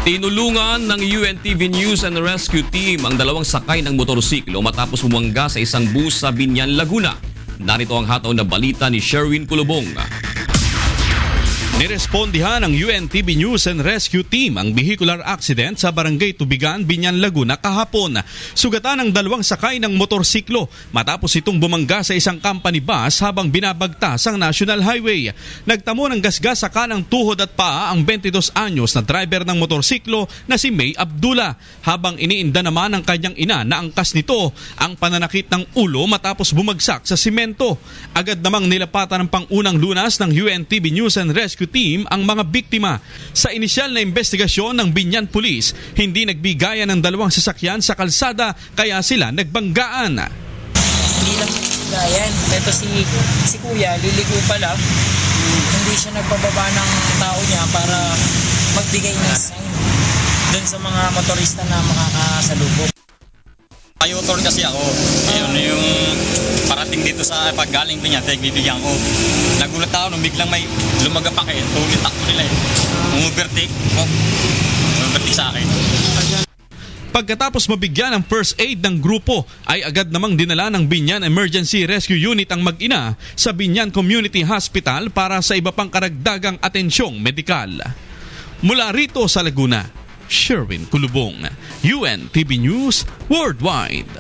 Tinulungan ng UNTV News and Rescue Team ang dalawang sakay ng motorsiklo matapos bumangga sa isang bus sa Biñan, Laguna. Narito ang hataw na balita ni Sherwin Kulubong. Nirespondihan ng UNTV News and Rescue Team ang vehicular accident sa Barangay Tubigan, Biñan, Laguna kahapon. Sugatan ng dalawang sakay ng motorsiklo matapos itong bumangga sa isang company bus habang binabagtas ang National Highway. Nagtamo ng gasgas sa kanang tuhod at paa ang 22 anyos na driver ng motorsiklo na si May Abdullah habang iniinda naman ng kanyang ina na angkas nito ang pananakit ng ulo matapos bumagsak sa simento. Agad namang nilapatan ng pangunang lunas ng UNTV News and Rescue Team ang mga biktima. Sa inisyal na investigasyon ng Biñan Police, hindi nagbigayan ng dalawang sasakyan sa kalsada kaya sila nagbanggaan. Hindi lang nagbigayan. Ito si Kuya, liligo pa lang. Hindi siya nagpababa ng tao niya para magbigay ng sign dun sa mga motorista na makakasalubong. Ayutor kasi ako. Yun yung parating dito sa paggaling niya, bibigyan ko. Nagulat ako nung biglang may lumagapak tumitak ko nila Umubertik sa akin. Pagkatapos mabigyan ng first aid ng grupo, ay agad namang dinala ng Biñan Emergency Rescue Unit ang mag-ina sa Biñan Community Hospital para sa iba pang karagdagang atensyong medikal. Mula rito sa Laguna, Sherwin Kulubong, UNTV News Worldwide.